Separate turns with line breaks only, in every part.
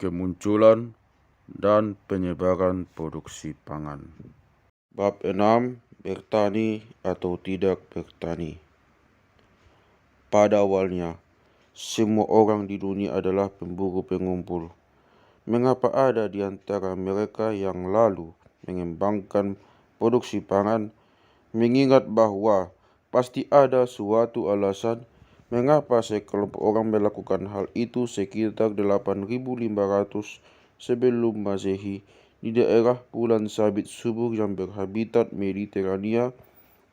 kemunculan dan penyebaran produksi pangan. Bab 6. Bertani atau tidak bertani. Pada awalnya, semua orang di dunia adalah pemburu pengumpul. Mengapa ada di antara mereka yang lalu mengembangkan produksi pangan, mengingat bahwa pasti ada suatu alasan mengapa sekelompok orang melakukan hal itu sekitar 8.500 sebelum Masehi di daerah bulan sabit subur yang berhabitat Mediterania,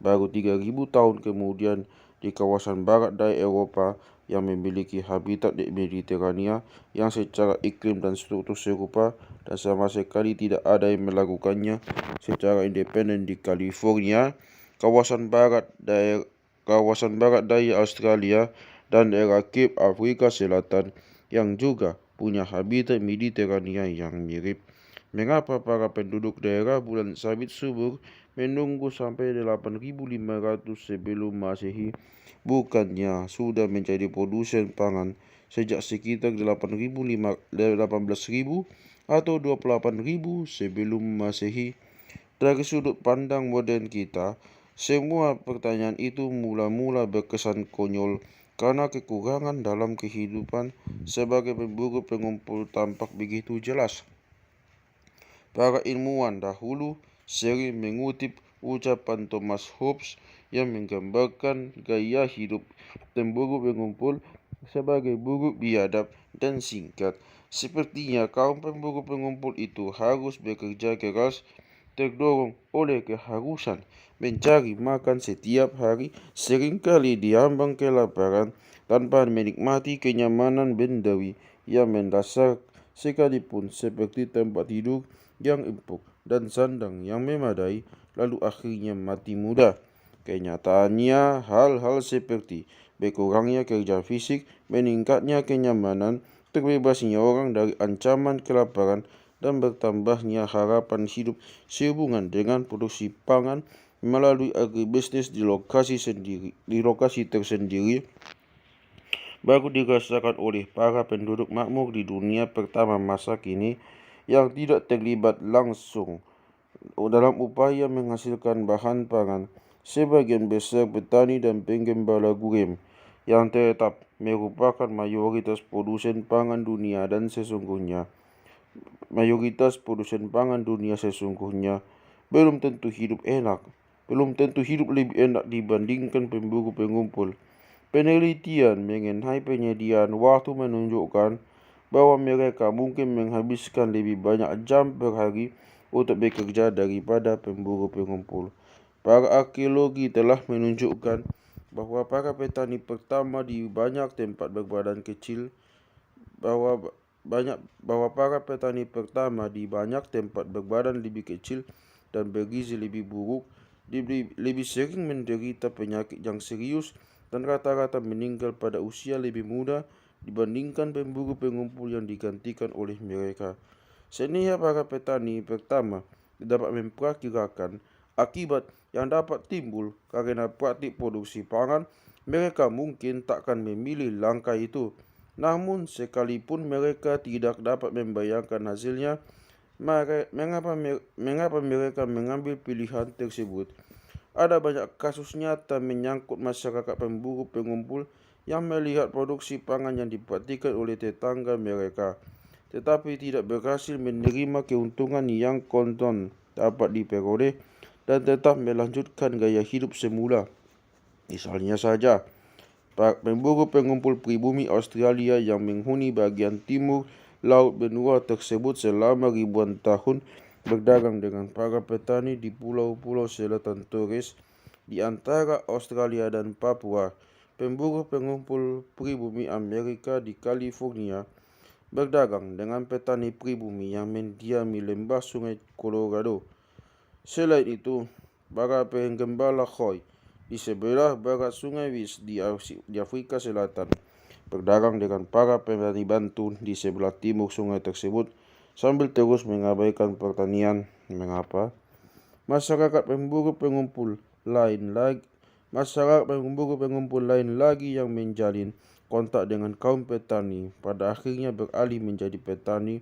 baru 3.000 tahun kemudian di kawasan barat daya Eropa yang memiliki habitat di Mediterania yang secara iklim dan struktur serupa dan sama sekali tidak ada yang melakukannya secara independen di California, kawasan barat daya Australia, dan daerah Cape Afrika Selatan yang juga punya habitat Mediterania yang mirip. Mengapa para penduduk daerah bulan sabit subur menunggu sampai 8.500 sebelum Masehi? Bukannya sudah menjadi produsen pangan sejak sekitar 18.000 atau 28.000 sebelum Masehi? Dari sudut pandang modern kita, semua pertanyaan itu mula-mula berkesan konyol karena kekurangan dalam kehidupan sebagai pemburu pengumpul tampak begitu jelas. Para ilmuwan dahulu sering mengutip ucapan Thomas Hobbes yang menggambarkan gaya hidup pemburu pengumpul sebagai buruk, biadab, dan singkat. Sepertinya kaum pemburu pengumpul itu harus bekerja keras, terdorong oleh keharusan mencari makan setiap hari, seringkali diambang kelaparan, tanpa menikmati kenyamanan bendawi yang mendasar sekalipun, seperti tempat tidur yang empuk dan sandang yang memadai, lalu akhirnya mati muda. Kenyataannya, hal-hal seperti berkurangnya kerja fisik, meningkatnya kenyamanan, terbebasnya orang dari ancaman kelaparan, dan bertambahnya harapan hidup sehubungan dengan produksi pangan melalui agribisnis di lokasi tersendiri baru dirasakan oleh para penduduk makmur di dunia pertama masa kini yang tidak terlibat langsung dalam upaya menghasilkan bahan pangan. Sebagian besar petani dan penggembala gurem yang tetap merupakan mayoritas produsen pangan dunia sesungguhnya belum tentu hidup lebih enak dibandingkan pemburu pengumpul. Penelitian mengenai penyediaan waktu menunjukkan bahwa mereka mungkin menghabiskan lebih banyak jam per hari untuk bekerja daripada pemburu pengumpul. Para arkeologi telah menunjukkan bahwa para petani pertama di banyak tempat berbadan lebih kecil dan bergizi lebih buruk, lebih sering menderita penyakit yang serius, dan rata-rata meninggal pada usia lebih muda dibandingkan pemburu pengumpul yang digantikan oleh mereka. Sehingga para petani pertama dapat memperkirakan akibat yang dapat timbul karena praktik produksi pangan, mereka mungkin takkan memilih langkah itu. Namun, sekalipun mereka tidak dapat membayangkan hasilnya, mengapa mereka mengambil pilihan tersebut? Ada banyak kasus nyata menyangkut masyarakat pemburu pengumpul yang melihat produksi pangan yang dipraktikkan oleh tetangga mereka, tetapi tidak berhasil menerima keuntungan yang konon dapat diperoleh dan tetap melanjutkan gaya hidup semula. Misalnya saja, pemburu pengumpul pribumi Australia yang menghuni bagian timur laut benua tersebut selama ribuan tahun berdagang dengan para petani di pulau-pulau selatan Torres di antara Australia dan Papua. Pemburu pengumpul pribumi Amerika di California berdagang dengan petani pribumi yang mendiami lembah sungai Colorado. Selain itu, para penggembala Khoi di sebelah barat sungai Wis di Afrika Selatan berdagang dengan para petani Bantu di sebelah timur sungai tersebut sambil terus mengabaikan pertanian. Mengapa? Masyarakat pemburu pengumpul lain lagi yang menjalin kontak dengan kaum petani, pada akhirnya beralih menjadi petani.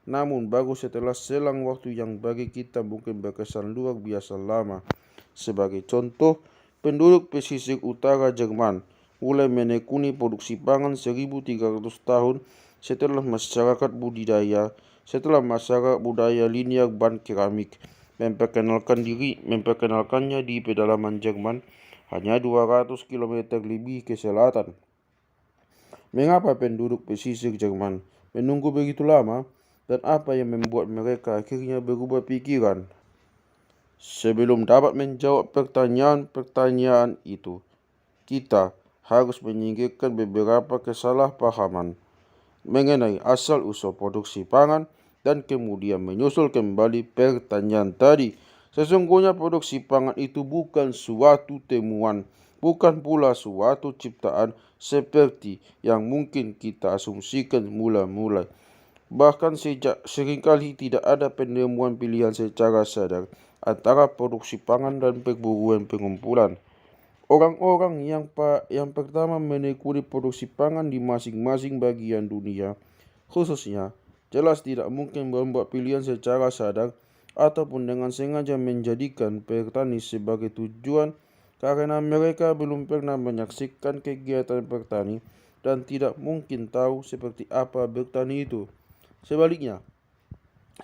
Namun baru setelah selang waktu yang bagi kita mungkin berkesan luar biasa lama. Sebagai contoh, penduduk pesisir utara Jerman mulai menekuni produksi pangan 1300 tahun setelah masyarakat budaya linear ban keramik memperkenalkannya di pedalaman Jerman hanya 200 km lebih ke selatan. Mengapa penduduk pesisir Jerman menunggu begitu lama? Dan apa yang membuat mereka akhirnya berubah pikiran? Sebelum dapat menjawab pertanyaan-pertanyaan itu, kita harus menyingkirkan beberapa kesalahpahaman mengenai asal-usul produksi pangan dan kemudian menyusul kembali pertanyaan tadi. Sesungguhnya produksi pangan itu bukan suatu temuan, bukan pula suatu ciptaan seperti yang mungkin kita asumsikan mula-mula. Bahkan seringkali tidak ada penemuan pilihan secara sadar antara produksi pangan dan perburuan pengumpulan. Orang-orang yang pertama menekuni produksi pangan di masing-masing bagian dunia, khususnya, jelas tidak mungkin membuat pilihan secara sadar ataupun dengan sengaja menjadikan petani sebagai tujuan karena mereka belum pernah menyaksikan kegiatan bertani dan tidak mungkin tahu seperti apa bertani itu. Sebaliknya,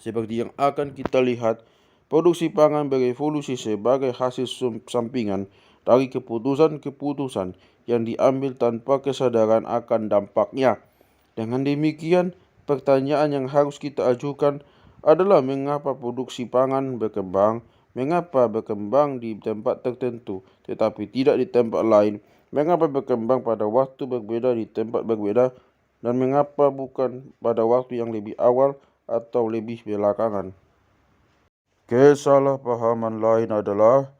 seperti yang akan kita lihat, produksi pangan berevolusi sebagai hasil sampingan dari keputusan-keputusan yang diambil tanpa kesadaran akan dampaknya. Dengan demikian, pertanyaan yang harus kita ajukan adalah mengapa produksi pangan berkembang, mengapa berkembang di tempat tertentu tetapi tidak di tempat lain, mengapa berkembang pada waktu berbeda di tempat berbeda, dan mengapa bukan pada waktu yang lebih awal atau lebih belakangan. Kesalahpahaman lain adalah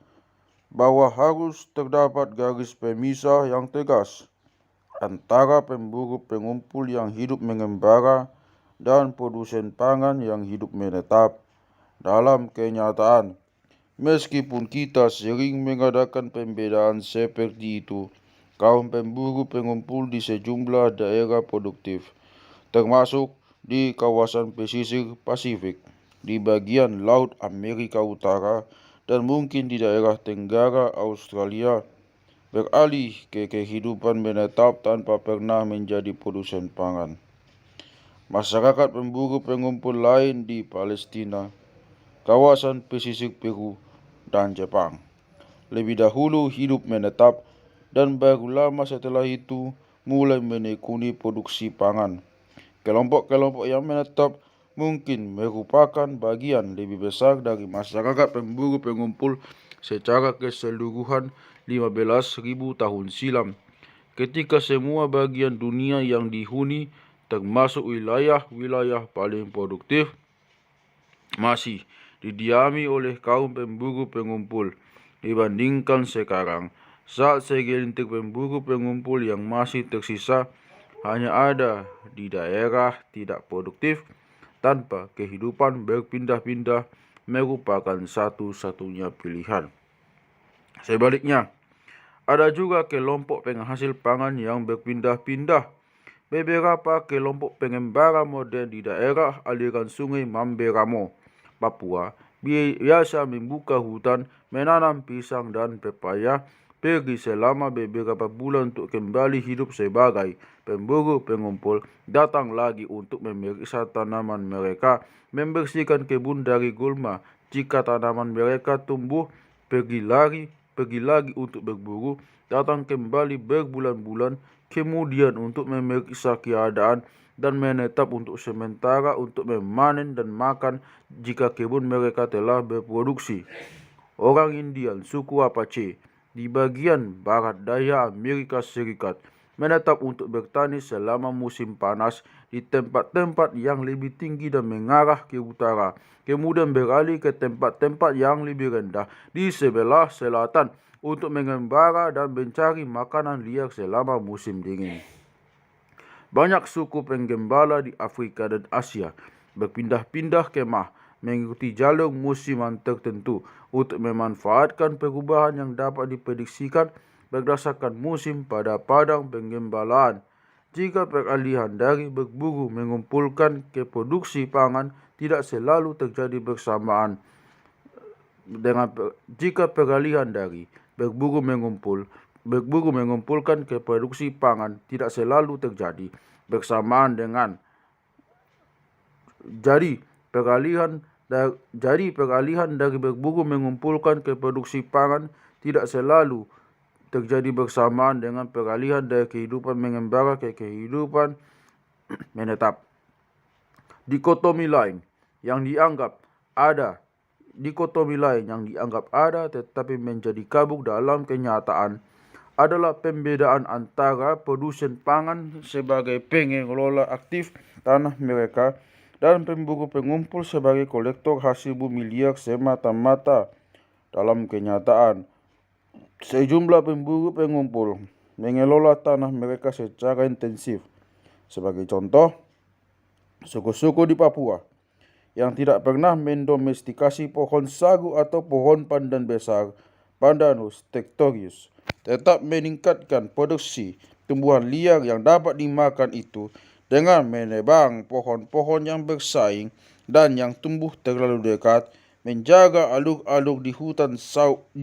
bahwa harus terdapat garis pemisah yang tegas antara pemburu pengumpul yang hidup mengembara dan produsen pangan yang hidup menetap. Dalam kenyataan, meskipun kita sering mengadakan pembedaan seperti itu, kaum pemburu pengumpul di sejumlah daerah produktif, termasuk di kawasan pesisir Pasifik, di bagian Laut Amerika Utara, dan mungkin di daerah Tenggara Australia, beralih ke kehidupan menetap tanpa pernah menjadi produsen pangan. Masyarakat pemburu pengumpul lain di Palestina, kawasan pesisir Peru, dan Jepang lebih dahulu hidup menetap dan baru lama setelah itu mulai menekuni produksi pangan. Kelompok-kelompok yang menetap mungkin merupakan bagian lebih besar dari masyarakat pemburu pengumpul secara keseluruhan 15.000 tahun silam, ketika semua bagian dunia yang dihuni, termasuk wilayah-wilayah paling produktif, masih didiami oleh kaum pemburu pengumpul, dibandingkan sekarang, saat segelintir pemburu pengumpul yang masih tersisa hanya ada di daerah tidak produktif tanpa kehidupan berpindah-pindah merupakan satu-satunya pilihan. Sebaliknya, ada juga kelompok penghasil pangan yang berpindah-pindah. Beberapa kelompok pengembara modern di daerah aliran sungai Mamberamo, Papua, biasa membuka hutan, menanam pisang dan pepaya, pergi selama beberapa bulan untuk kembali hidup sebagai pemburu pengumpul, datang lagi untuk memeriksa tanaman mereka, membersihkan kebun dari gulma. Jika tanaman mereka tumbuh, pergi lagi untuk berburu, datang kembali berbulan-bulan kemudian untuk memeriksa keadaan dan menetap untuk sementara untuk memanen dan makan jika kebun mereka telah berproduksi. Orang Indian suku Apache di bagian barat daya Amerika Serikat menetap untuk bertani selama musim panas di tempat-tempat yang lebih tinggi dan mengarah ke utara, kemudian beralih ke tempat-tempat yang lebih rendah di sebelah selatan untuk mengembara dan mencari makanan liar selama musim dingin. Banyak suku penggembala di Afrika dan Asia berpindah-pindah kemah mengikuti jalur musiman tertentu untuk memanfaatkan perubahan yang dapat diprediksikan berdasarkan musim pada padang penggembalaan. Jika peralihan dari berburu mengumpulkan ke produksi pangan tidak selalu terjadi bersamaan jika peralihan dari berburu mengumpulkan ke produksi pangan tidak selalu terjadi bersamaan dengan jadi peralihan dari berburu mengumpulkan ke produksi pangan tidak selalu terjadi bersamaan dengan peralihan dari kehidupan mengembara ke kehidupan menetap. Dikotomi lain yang dianggap ada tetapi menjadi kabur dalam kenyataan adalah pembedaan antara produsen pangan sebagai pengelola aktif tanah mereka dan pemburu pengumpul sebagai kolektor hasil bumi liar semata-mata. Dalam kenyataan, sejumlah pemburu pengumpul mengelola tanah mereka secara intensif. Sebagai contoh, suku-suku di Papua yang tidak pernah mendomestikasi pohon sagu atau pohon pandan besar, Pandanus tectorius, tetap meningkatkan produksi tumbuhan liar yang dapat dimakan itu dengan menebang pohon-pohon yang bersaing dan yang tumbuh terlalu dekat, menjaga alur-alur di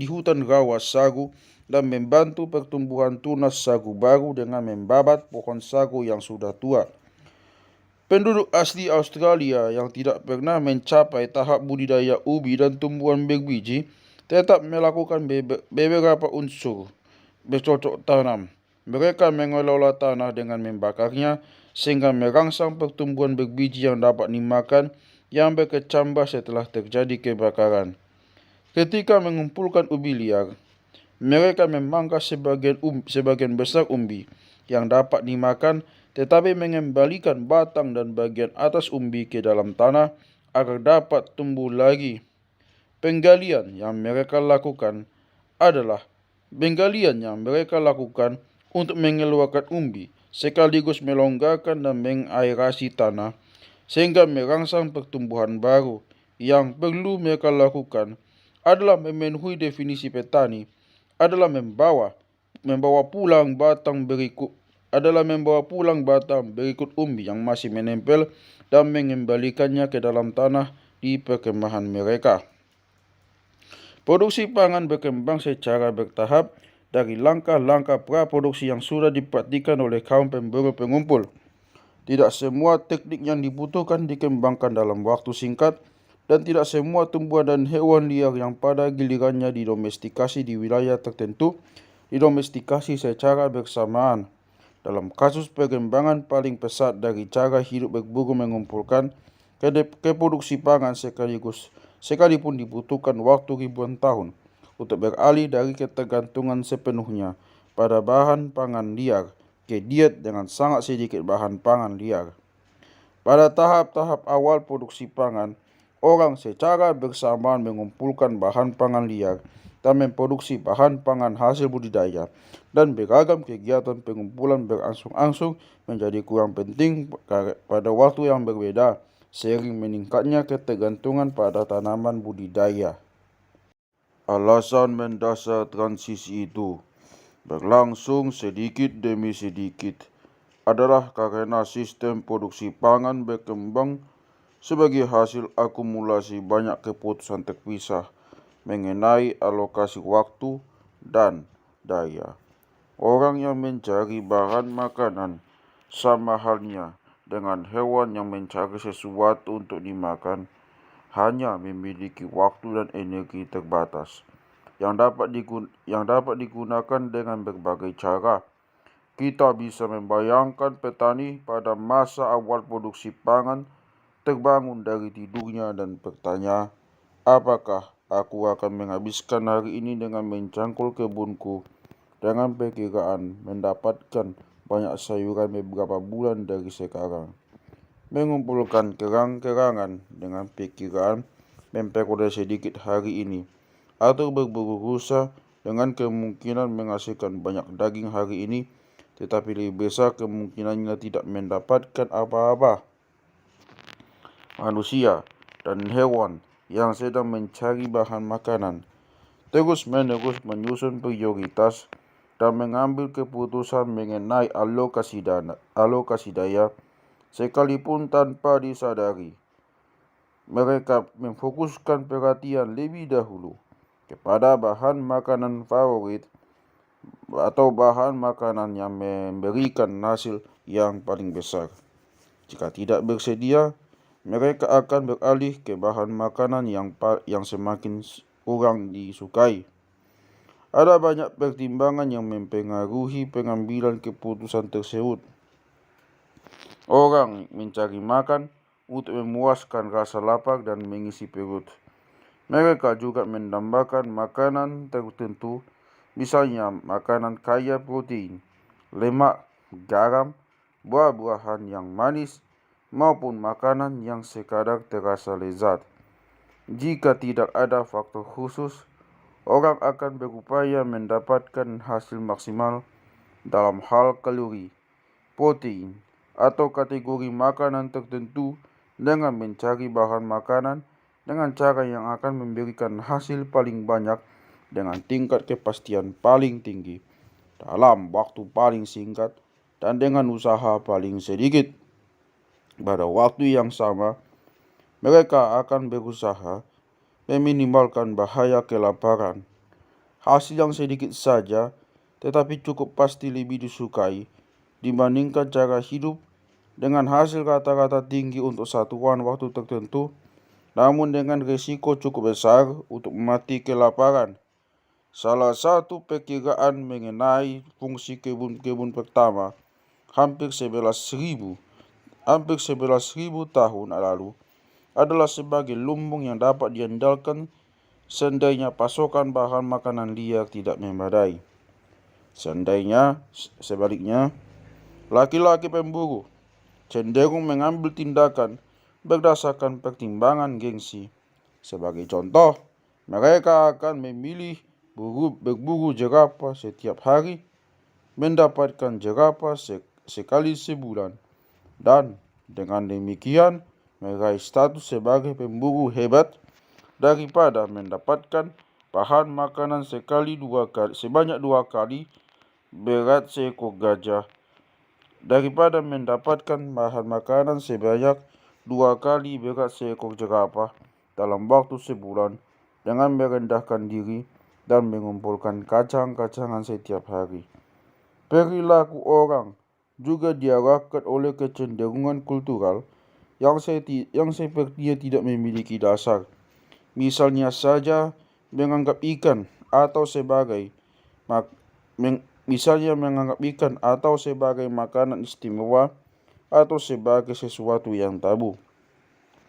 hutan rawa sagu, dan membantu pertumbuhan tunas sagu baru dengan membabat pohon sagu yang sudah tua. Penduduk asli Australia yang tidak pernah mencapai tahap budidaya ubi dan tumbuhan berbiji tetap melakukan beberapa unsur bercocok tanam. Mereka mengelola tanah dengan membakarnya sehingga merangsang pertumbuhan berbiji yang dapat dimakan yang berkecambah setelah terjadi kebakaran. Ketika mengumpulkan ubi liar, mereka memangkas sebagian besar umbi yang dapat dimakan tetapi mengembalikan batang dan bagian atas umbi ke dalam tanah agar dapat tumbuh lagi. Penggalian yang mereka lakukan untuk mengeluarkan umbi sekaligus melonggarkan dan mengaerasi tanah sehingga merangsang pertumbuhan baru. Yang perlu mereka lakukan adalah memenuhi definisi petani adalah membawa pulang batang berikut umbi yang masih menempel dan mengembalikannya ke dalam tanah di perkemahan mereka. Produksi pangan berkembang secara bertahap dari langkah-langkah praproduksi yang sudah dipraktikkan oleh kaum pemburu pengumpul. Tidak semua teknik yang dibutuhkan dikembangkan dalam waktu singkat, dan tidak semua tumbuhan dan hewan liar yang pada gilirannya didomestikasi di wilayah tertentu didomestikasi secara bersamaan. Dalam kasus pengembangan paling pesat dari cara hidup berburu mengumpulkan ke produksi pangan sekalipun dibutuhkan waktu ribuan tahun untuk beralih dari ketergantungan sepenuhnya pada bahan pangan liar ke diet dengan sangat sedikit bahan pangan liar. Pada tahap-tahap awal produksi pangan, orang secara bersamaan mengumpulkan bahan pangan liar dan memproduksi bahan pangan hasil budidaya, dan beragam kegiatan pengumpulan berangsur-angsur menjadi kurang penting pada waktu yang berbeda, seiring meningkatnya ketergantungan pada tanaman budidaya. Alasan mendasar transisi itu berlangsung sedikit demi sedikit adalah karena sistem produksi pangan berkembang sebagai hasil akumulasi banyak keputusan terpisah mengenai alokasi waktu dan daya. Orang yang mencari bahan makanan sama halnya dengan hewan yang mencari sesuatu untuk dimakan, hanya memiliki waktu dan energi terbatas yang dapat digunakan dengan berbagai cara. Kita bisa membayangkan petani pada masa awal produksi pangan terbangun dari tidurnya dan bertanya, apakah aku akan menghabiskan hari ini dengan mencangkul kebunku dengan perkiraan mendapatkan banyak sayuran beberapa bulan dari sekarang, mengumpulkan kerang-kerangan dengan perkiraan memperoleh sedikit hari ini, atau berburu rusa dengan kemungkinan menghasilkan banyak daging hari ini tetapi lebih besar kemungkinannya tidak mendapatkan apa-apa. Manusia dan hewan yang sedang mencari bahan makanan terus-menerus menyusun prioritas dan mengambil keputusan mengenai alokasi daya sekalipun tanpa disadari. Mereka memfokuskan perhatian lebih dahulu kepada bahan makanan favorit atau bahan makanan yang memberikan hasil yang paling besar. Jika tidak bersedia, mereka akan beralih ke bahan makanan yang semakin kurang disukai. Ada banyak pertimbangan yang mempengaruhi pengambilan keputusan tersebut. Orang mencari makan untuk memuaskan rasa lapar dan mengisi perut. Mereka juga menambahkan makanan tertentu, misalnya makanan kaya protein, lemak, garam, buah-buahan yang manis, maupun makanan yang sekadar terasa lezat. Jika tidak ada faktor khusus, orang akan berupaya mendapatkan hasil maksimal dalam hal kalori, protein, atau kategori makanan tertentu dengan mencari bahan makanan dengan cara yang akan memberikan hasil paling banyak dengan tingkat kepastian paling tinggi dalam waktu paling singkat dan dengan usaha paling sedikit. Pada waktu yang sama, mereka akan berusaha meminimalkan bahaya kelaparan. Hasil yang sedikit saja tetapi cukup pasti lebih disukai dibandingkan cara hidup dengan hasil rata-rata tinggi untuk satuan waktu tertentu, namun dengan risiko cukup besar untuk mati kelaparan. Salah satu perkiraan mengenai fungsi kebun-kebun pertama hampir 11.000 tahun lalu adalah sebagai lumbung yang dapat diandalkan seandainya pasokan bahan makanan liar tidak memadai. Sebaliknya, laki-laki pemburu cenderung mengambil tindakan berdasarkan pertimbangan gengsi. Sebagai contoh, mereka akan memilih berburu jerapah setiap hari, mendapatkan jerapah sekali sebulan, dan dengan demikian meraih status sebagai pemburu hebat daripada mendapatkan bahan makanan sebanyak 2 kali berat seekor gajah, daripada mendapatkan bahan makanan sebanyak 2 kali berat seekor jerapah dalam waktu sebulan dengan merendahkan diri dan mengumpulkan kacang-kacangan setiap hari. Perilaku orang juga diarahkan oleh kecenderungan kultural yang sepertinya tidak memiliki dasar. Misalnya saja menganggap ikan atau sebagai makanan istimewa atau sebagai sesuatu yang tabu.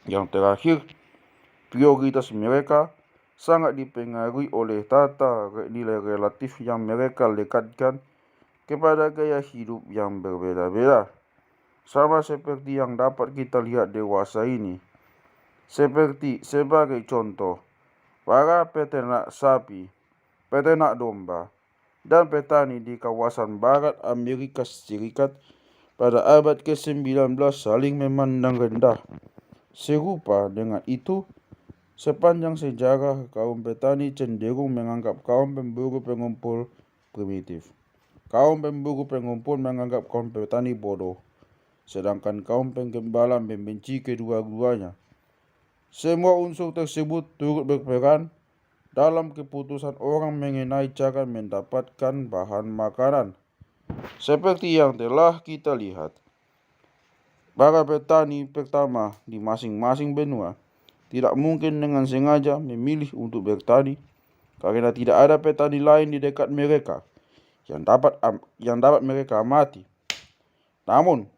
Yang terakhir, prioritas mereka sangat dipengaruhi oleh tata nilai relatif yang mereka lekatkan kepada gaya hidup yang berbeda-beda. Sama seperti yang dapat kita lihat dewasa ini. Sebagai contoh, para peternak sapi, peternak domba, dan petani di kawasan barat Amerika Serikat pada abad ke-19 saling memandang rendah. Serupa dengan itu, sepanjang sejarah, kaum petani cenderung menganggap kaum pemburu pengumpul primitif. Kaum pemburu pengumpul menganggap kaum petani bodoh, sedangkan kaum penggembala membenci kedua-duanya. Semua unsur tersebut turut berperan dalam keputusan orang mengenai cara mendapatkan bahan makanan. Seperti yang telah kita lihat, para petani pertama di masing-masing benua tidak mungkin dengan sengaja memilih untuk bertani karena tidak ada petani lain di dekat mereka yang dapat mereka amati. Namun,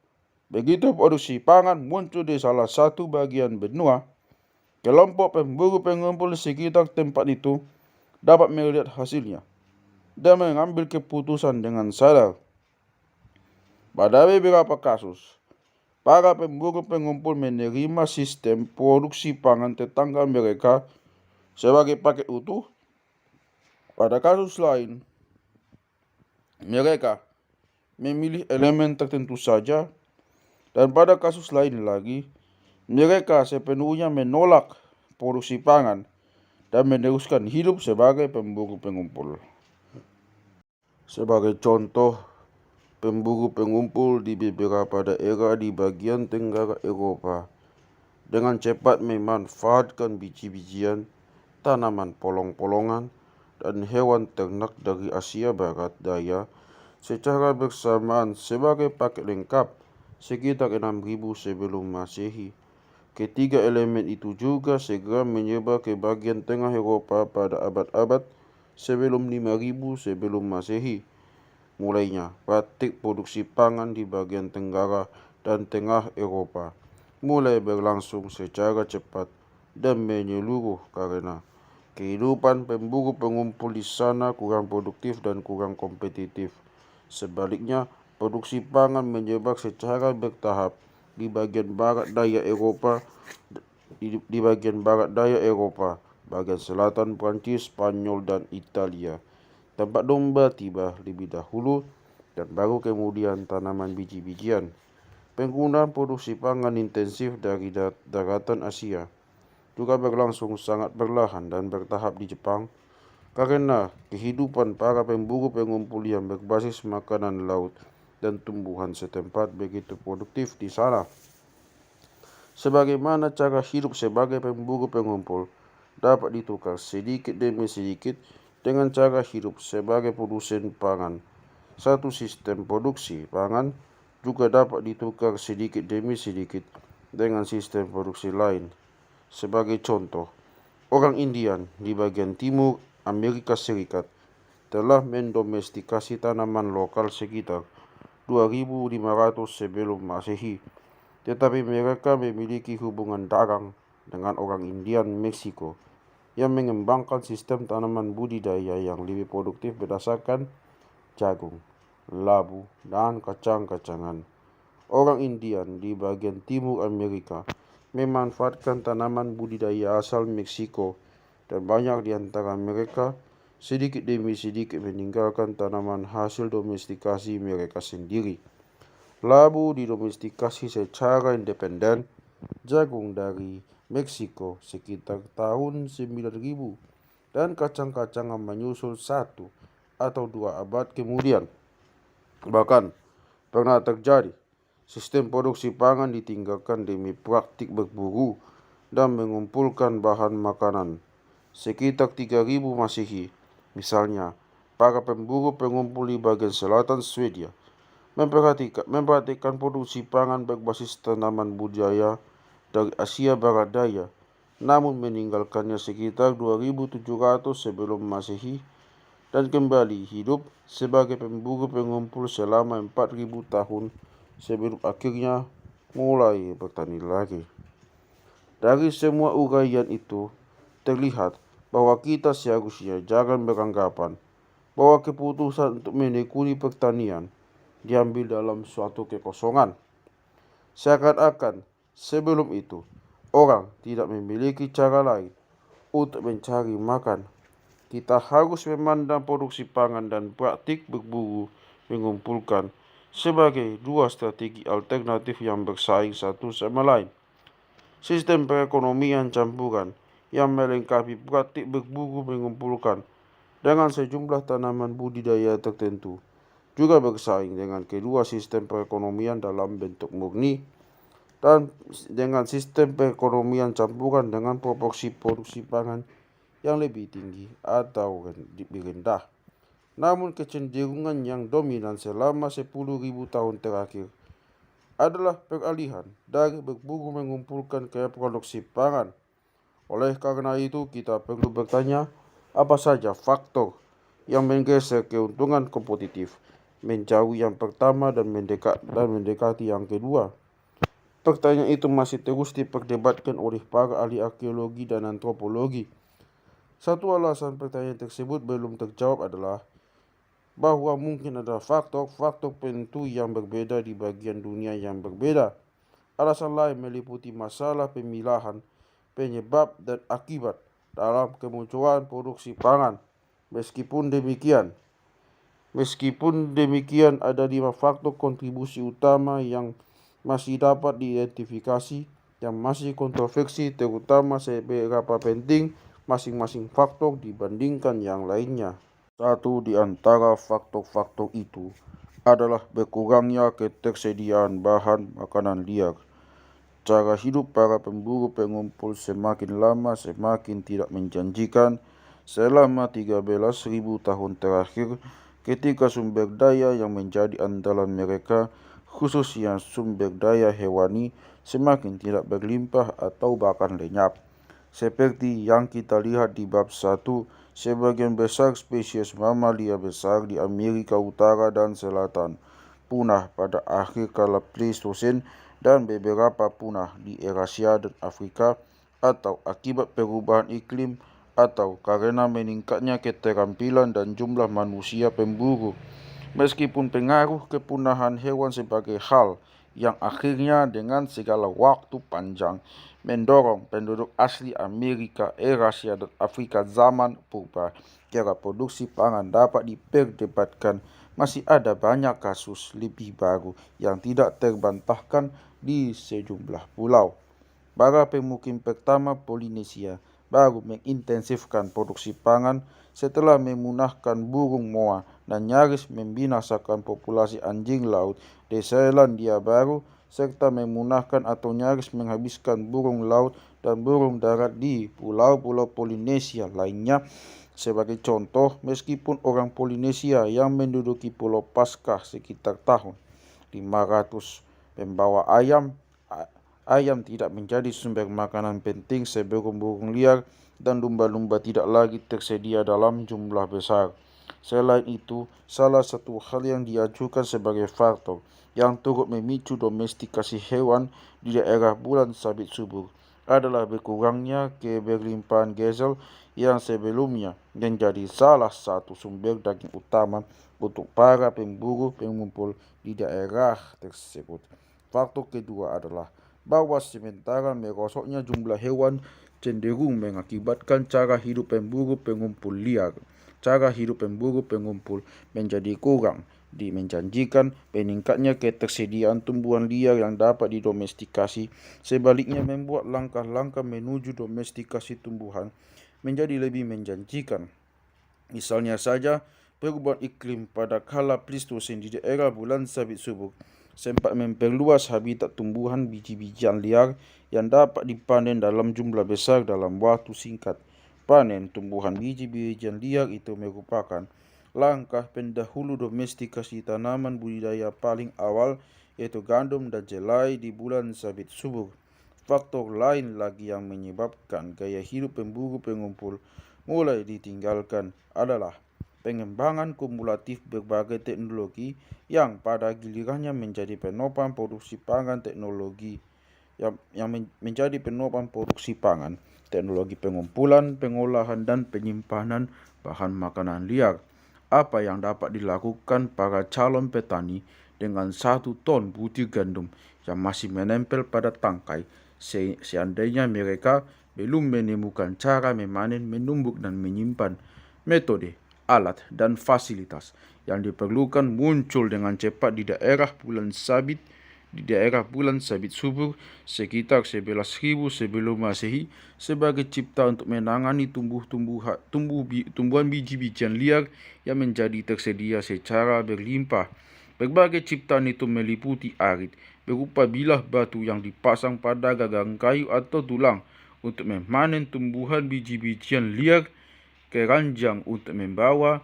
begitu produksi pangan muncul di salah satu bagian benua, kelompok pemburu pengumpul di sekitar tempat itu dapat melihat hasilnya dan mengambil keputusan dengan sadar. Pada beberapa kasus, para pemburu pengumpul menerima sistem produksi pangan tetangga mereka sebagai paket utuh. Pada kasus lain, mereka memilih elemen tertentu saja, dan pada kasus lain lagi, mereka sepenuhnya menolak produksi pangan dan meneruskan hidup sebagai pemburu pengumpul. Sebagai contoh, pemburu pengumpul di beberapa daerah di bagian tenggara Eropa dengan cepat memanfaatkan biji-bijian, tanaman polong-polongan, dan hewan ternak dari Asia Barat Daya secara bersamaan sebagai paket lengkap sekitar 6000 sebelum Masehi. Ketiga elemen itu juga segera menyebar ke bagian tengah Eropa pada abad-abad sebelum 5000 sebelum Masehi. Mulainya, praktik produksi pangan di bagian tenggara dan tengah Eropa mulai berlangsung secara cepat dan menyeluruh karena kehidupan pemburu pengumpul di sana kurang produktif dan kurang kompetitif. Sebaliknya, produksi pangan menyebar secara bertahap di bagian barat daya Eropa, bagian selatan Prancis, Spanyol, dan Italia. Tempat domba tiba lebih dahulu dan baru kemudian tanaman biji-bijian. Penggunaan produksi pangan intensif dari daratan Asia juga berlangsung sangat perlahan dan bertahap di Jepang karena kehidupan para pemburu pengumpul yang berbasis makanan laut dan tumbuhan setempat begitu produktif di sana. Sebagaimana cara hidup sebagai pemburu pengumpul dapat ditukar sedikit demi sedikit dengan cara hidup sebagai produsen pangan. Satu sistem produksi pangan juga dapat ditukar sedikit demi sedikit dengan sistem produksi lain. Sebagai contoh, orang Indian di bagian timur Amerika Serikat telah mendomestikasi tanaman lokal sekitar 2500 sebelum Masehi, tetapi mereka memiliki hubungan dagang dengan orang Indian Meksiko yang mengembangkan sistem tanaman budidaya yang lebih produktif berdasarkan jagung, labu, dan kacang-kacangan. Orang Indian di bagian timur Amerika memanfaatkan tanaman budidaya asal Meksiko dan banyak di antara mereka sedikit demi sedikit meninggalkan tanaman hasil domestikasi mereka sendiri. Labu didomestikasi secara independen, jagung dari Meksiko sekitar tahun 9000 dan kacang-kacangan menyusul 1 atau 2 abad kemudian. Bahkan pernah terjadi sistem produksi pangan ditinggalkan demi praktik berburu dan mengumpulkan bahan makanan. Sekitar 3000 Masehi, misalnya, para pemburu pengumpul di bagian selatan Swedia memperhatikan produksi pangan berbasis tanaman budidaya dari Asia Barat Daya, namun meninggalkannya sekitar 2700 sebelum Masehi dan kembali hidup sebagai pemburu pengumpul selama 4000 tahun sebelum akhirnya mulai bertani lagi. Dari semua uraian itu, terlihat bahwa kita seharusnya jangan beranggapan bahwa keputusan untuk menekuni pertanian diambil dalam suatu kekosongan. Seakan-akan sebelum itu, orang tidak memiliki cara lain untuk mencari makan. Kita harus memandang produksi pangan dan praktik berburu mengumpulkan sebagai dua strategi alternatif yang bersaing satu sama lain. Sistem perekonomian campuran yang melengkapi praktik berburu mengumpulkan dengan sejumlah tanaman budidaya tertentu juga bersaing dengan kedua sistem perekonomian dalam bentuk murni dan dengan sistem perekonomian campuran dengan proporsi produksi pangan yang lebih tinggi atau lebih rendah. Namun kecenderungan yang dominan selama 10.000 tahun terakhir adalah peralihan dari berburu mengumpulkan ke produksi pangan. Oleh karena itu, kita perlu bertanya apa saja faktor yang menggeser keuntungan kompetitif menjauhi yang pertama dan mendekati yang kedua. Pertanyaan itu masih terus diperdebatkan oleh para ahli arkeologi dan antropologi. Satu alasan pertanyaan tersebut belum terjawab adalah bahwa mungkin ada faktor-faktor penentu yang berbeda di bagian dunia yang berbeda. Alasan lain meliputi masalah pemilahan, penyebab dan akibat dalam kemunculan produksi pangan. Meskipun demikian, ada 5 faktor kontribusi utama yang masih dapat diidentifikasi yang masih kontroversi, terutama seberapa penting masing-masing faktor dibandingkan yang lainnya. Satu di antara faktor-faktor itu adalah berkurangnya ketersediaan bahan makanan liar. Cara hidup para pemburu pengumpul semakin lama semakin tidak menjanjikan. Selama 13.000 tahun terakhir, ketika sumber daya yang menjadi andalan mereka, khususnya sumber daya hewani, semakin tidak berlimpah atau bahkan lenyap. Seperti yang kita lihat di bab 1, sebagian besar spesies mamalia besar di Amerika Utara dan Selatan punah pada akhir kala Pleistosen dan beberapa punah di Eurasia dan Afrika atau akibat perubahan iklim atau karena meningkatnya keterampilan dan jumlah manusia pemburu. Meskipun pengaruh kepunahan hewan sebagai hal yang akhirnya dengan segala waktu panjang mendorong penduduk asli Amerika, Eurasia, dan Afrika zaman purba, cara produksi pangan dapat diperdebatkan. Masih ada banyak kasus lebih baru yang tidak terbantahkan di sejumlah pulau. Para pemukim pertama Polinesia baru mengintensifkan produksi pangan setelah memunahkan burung moa dan nyaris membinasakan populasi anjing laut di Selandia Baru, serta memunahkan atau nyaris menghabiskan burung laut dan burung darat di pulau-pulau Polinesia lainnya. Sebagai contoh, meskipun orang Polinesia yang menduduki Pulau Paskah sekitar tahun 500 membawa ayam tidak menjadi sumber makanan penting sebelum burung liar dan lumba-lumba tidak lagi tersedia dalam jumlah besar. Selain itu, salah satu hal yang diajukan sebagai faktor yang turut memicu domestikasi hewan di daerah bulan sabit subur adalah berkurangnya keberlimpahan gazelle yang sebelumnya menjadi salah satu sumber daging utama untuk para pemburu pengumpul di daerah tersebut. Faktor kedua adalah bahwa sementara merosotnya jumlah hewan cenderung mengakibatkan cara hidup pemburu pengumpul liar. Cara hidup pemburu pengumpul menjadi kurang menjanjikan. Meningkatnya ketersediaan tumbuhan liar yang dapat didomestikasi sebaliknya membuat langkah-langkah menuju domestikasi tumbuhan menjadi lebih menjanjikan. Misalnya saja, perubahan iklim pada kala Pleistosen di daerah bulan sabit subur sempat memperluas habitat tumbuhan biji-bijian liar yang dapat dipanen dalam jumlah besar dalam waktu singkat. Panen tumbuhan biji-bijian liar itu merupakan langkah pendahulu domestikasi tanaman budidaya paling awal, yaitu gandum dan jelai di bulan sabit subur. Faktor lain lagi yang menyebabkan gaya hidup pemburu pengumpul mulai ditinggalkan adalah pengembangan kumulatif berbagai teknologi yang pada gilirannya menjadi penopang produksi pangan. Teknologi pengumpulan, pengolahan, dan penyimpanan bahan makanan liar. Apa yang dapat dilakukan para calon petani dengan 1 ton butir gandum yang masih menempel pada tangkai seandainya mereka belum menemukan cara memanen, menumbuk, dan menyimpan? Metode, alat, dan fasilitas yang diperlukan muncul dengan cepat di daerah bulan sabit subur sekitar 11.000 sebelum Masehi sebagai cipta untuk menangani tumbuhan biji-bijian liar yang menjadi tersedia secara berlimpah. Berbagai ciptaan itu meliputi arit berupa bilah batu yang dipasang pada gagang kayu atau tulang untuk memanen tumbuhan biji-bijian liar, keranjang untuk membawa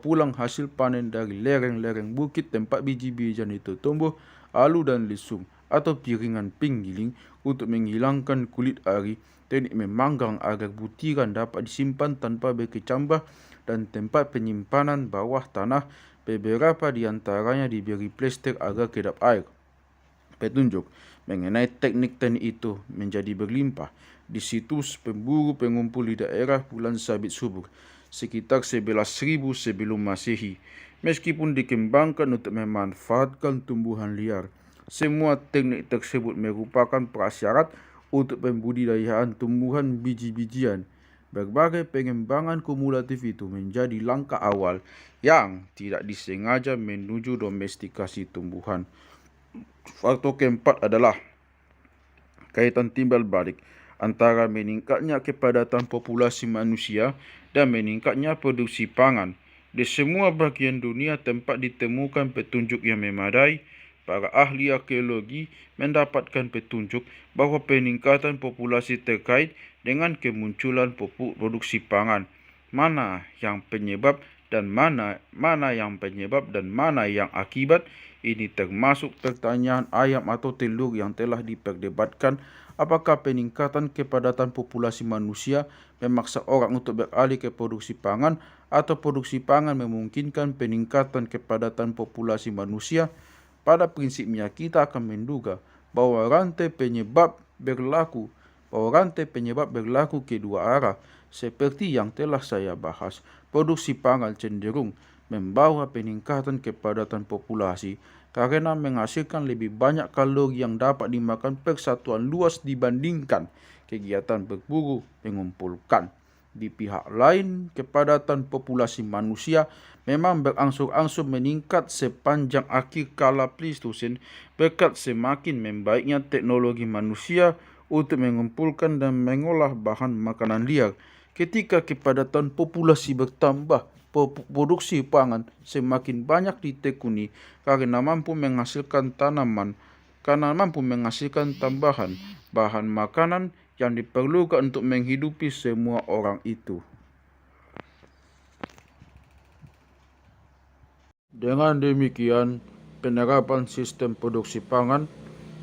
pulang hasil panen dari lereng-lereng bukit tempat biji-bijian itu tumbuh, alu dan lesung, atau piringan penggiling untuk menghilangkan kulit ari, teknik memanggang agar butiran dapat disimpan tanpa berkecambah, dan tempat penyimpanan bawah tanah. Beberapa di antaranya diberi plester agar kedap air. Petunjuk mengenai teknik-teknik itu menjadi berlimpah di situs pemburu pengumpul di daerah bulan sabit subur sekitar 11.000 sebelum Masehi. Meskipun dikembangkan untuk memanfaatkan tumbuhan liar, semua teknik tersebut merupakan prasyarat untuk pembudidayaan tumbuhan biji-bijian. Berbagai pengembangan kumulatif itu menjadi langkah awal yang tidak disengaja menuju domestikasi tumbuhan. Faktor keempat adalah kaitan timbal balik antara meningkatnya kepadatan populasi manusia dan meningkatnya produksi pangan. Di semua bagian dunia tempat ditemukan petunjuk yang memadai, para ahli arkeologi mendapatkan petunjuk bahwa peningkatan populasi terkait dengan kemunculan produksi pangan. Mana yang penyebab dan mana yang akibat, ini termasuk pertanyaan ayam atau telur yang telah diperdebatkan. Apakah peningkatan kepadatan populasi manusia memaksa orang untuk beralih ke produksi pangan, atau produksi pangan memungkinkan peningkatan kepadatan populasi manusia? Pada prinsipnya kita akan menduga bahwa rantai penyebab berlaku kedua arah. Seperti yang telah saya bahas, produksi pangan cenderung membawa peningkatan kepadatan populasi karena menghasilkan lebih banyak kalori yang dapat dimakan per satuan luas dibandingkan kegiatan berburu mengumpulkan. Di pihak lain, kepadatan populasi manusia memang berangsur-angsur meningkat sepanjang akhir kala Pleistosen berkat semakin membaiknya teknologi manusia untuk mengumpulkan dan mengolah bahan makanan liar. Ketika kepadatan populasi bertambah, produksi pangan semakin banyak ditekuni karena mampu menghasilkan tambahan bahan makanan yang diperlukan untuk menghidupi semua orang itu. Dengan demikian, penerapan sistem produksi pangan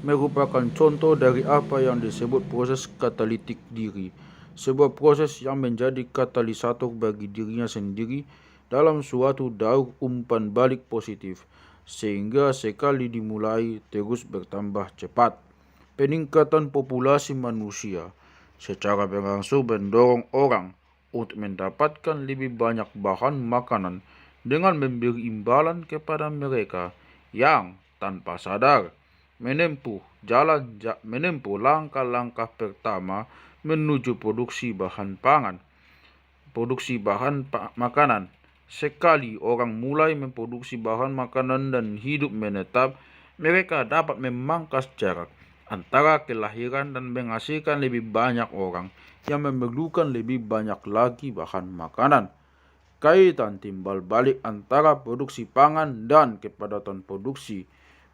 merupakan contoh dari apa yang disebut proses katalitik diri, sebuah proses yang menjadi katalisator bagi dirinya sendiri dalam suatu daur umpan balik positif, sehingga sekali dimulai terus bertambah cepat. Peningkatan populasi manusia secara berangsur mendorong orang untuk mendapatkan lebih banyak bahan makanan dengan memberi imbalan kepada mereka yang tanpa sadar menempuh langkah-langkah pertama menuju produksi bahan makanan. Sekali orang mulai memproduksi bahan makanan dan hidup menetap, mereka dapat memangkas jarak antara kelahiran dan menghasilkan lebih banyak orang yang memerlukan lebih banyak lagi bahan makanan. Kaitan timbal balik antara produksi pangan dan kepadatan produksi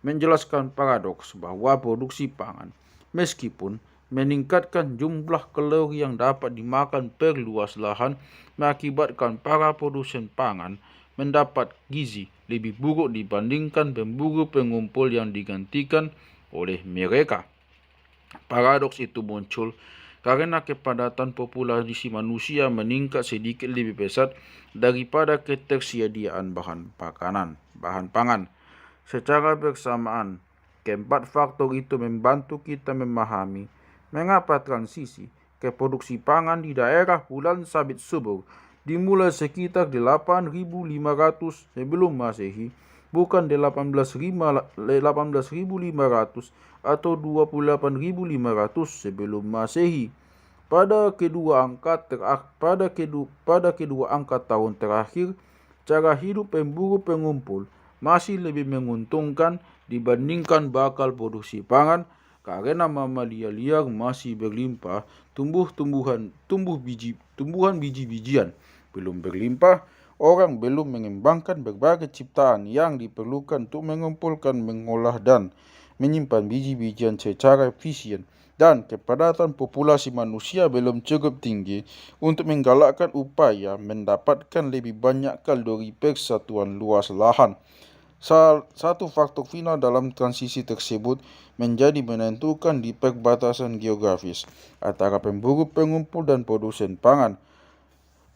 menjelaskan paradoks bahwa produksi pangan, meskipun meningkatkan jumlah kalori yang dapat dimakan per luas lahan, mengakibatkan para produsen pangan mendapat gizi lebih buruk dibandingkan pemburu pengumpul yang digantikan oleh mereka. Paradoks itu muncul karena kepadatan populasi manusia meningkat sedikit lebih pesat daripada ketersediaan bahan pangan. Secara bersamaan, keempat faktor itu membantu kita memahami mengapa transisi ke produksi pangan di daerah Bulan Sabit Subur dimulai sekitar 8.500 sebelum Masehi, bukan 18.500 atau 28.500 sebelum Masehi. Pada kedua angka tahun terakhir, cara hidup pemburu pengumpul masih lebih menguntungkan dibandingkan bakal produksi pangan karena mamalia liar masih berlimpah, tumbuhan biji-bijian belum berlimpah, orang belum mengembangkan berbagai ciptaan yang diperlukan untuk mengumpulkan, mengolah, dan menyimpan biji-bijian secara efisien, dan kepadatan populasi manusia belum cukup tinggi untuk menggalakkan upaya mendapatkan lebih banyak kalori per satuan luas lahan. Satu faktor final dalam transisi tersebut menjadi menentukan di perbatasan geografis antara pemburu pengumpul dan produsen pangan.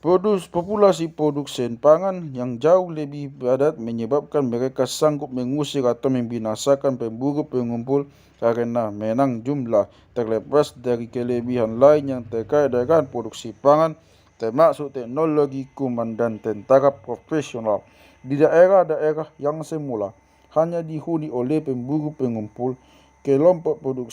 Populasi produsen pangan yang jauh lebih padat menyebabkan mereka sanggup mengusir atau membinasakan pemburu pengumpul karena menang jumlah, terlepas dari kelebihan lain yang terkait dengan produksi pangan, termasuk teknologi kuman dan tentara profesional. Di daerah-daerah yang semula hanya dihuni oleh pemburu pengumpul, kelompok pemburu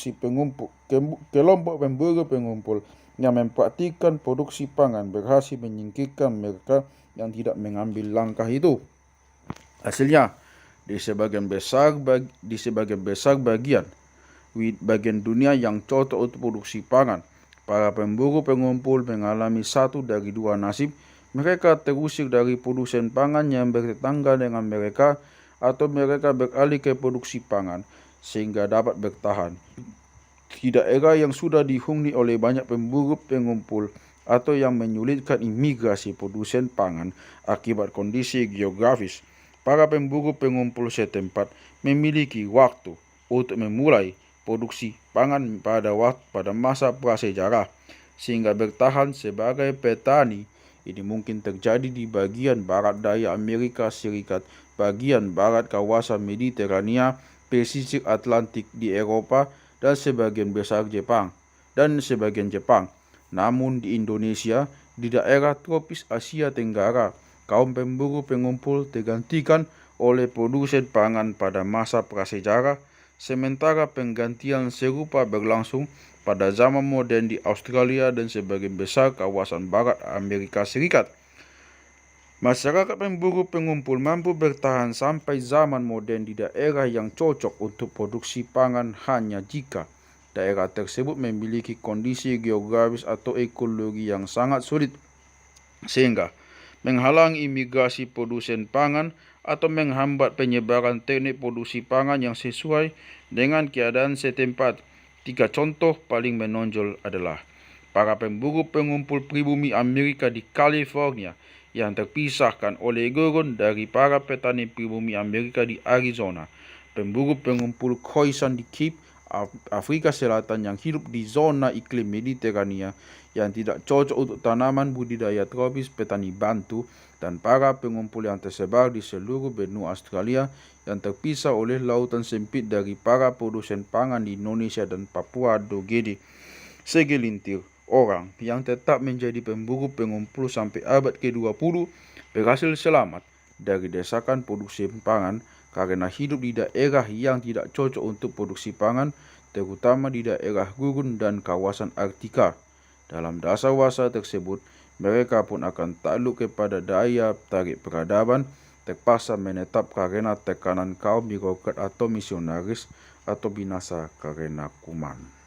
pengumpul yang mempraktikkan produksi pangan berhasil menyingkirkan mereka yang tidak mengambil langkah itu. Hasilnya, di sebagian besar bagian dunia yang cocok untuk produksi pangan, para pemburu pengumpul mengalami satu dari dua nasib: Mereka terusir dari produsen pangan yang bertetangga dengan mereka, atau mereka beralih ke produksi pangan sehingga dapat bertahan di daerah yang sudah dihuni oleh banyak pemburu pengumpul atau yang menyulitkan imigrasi produsen pangan akibat kondisi geografis. Para pemburu pengumpul setempat memiliki waktu untuk memulai produksi pangan pada masa prasejarah sehingga bertahan sebagai petani. Ini mungkin terjadi di bagian barat daya Amerika Serikat, bagian barat kawasan Mediterania, pesisir Atlantik di Eropa, dan sebagian besar Jepang. Namun di Indonesia, di daerah tropis Asia Tenggara, kaum pemburu pengumpul tergantikan oleh produsen pangan pada masa prasejarah, sementara penggantian serupa berlangsung pada zaman modern di Australia dan sebagian besar kawasan barat Amerika Serikat. Masyarakat pemburu pengumpul mampu bertahan sampai zaman modern di daerah yang cocok untuk produksi pangan hanya jika daerah tersebut memiliki kondisi geografis atau ekologi yang sangat sulit, sehingga menghalangi imigrasi produsen pangan atau menghambat penyebaran teknik produksi pangan yang sesuai dengan keadaan setempat. 3 contoh paling menonjol adalah para pemburu pengumpul pribumi Amerika di California yang terpisahkan oleh gurun dari para petani pribumi Amerika di Arizona, pemburu pengumpul Khoisan di Cape, Afrika Selatan yang hidup di zona iklim Mediterania yang tidak cocok untuk tanaman budidaya tropis petani Bantu, dan para pengumpul yang tersebar di seluruh benua Australia yang terpisah oleh lautan sempit dari para produsen pangan di Indonesia dan Papua Nugini. Segelintir orang yang tetap menjadi pemburu pengumpul sampai abad ke-20 berhasil selamat dari desakan produksi pangan karena hidup di daerah yang tidak cocok untuk produksi pangan, terutama di daerah gurun dan kawasan Arktika. Dalam dasar-dasar tersebut, mereka pun akan takluk kepada daya tarik peradaban, terpaksa menetap karena tekanan kaum birokrat atau misionaris, atau binasa karena kuman.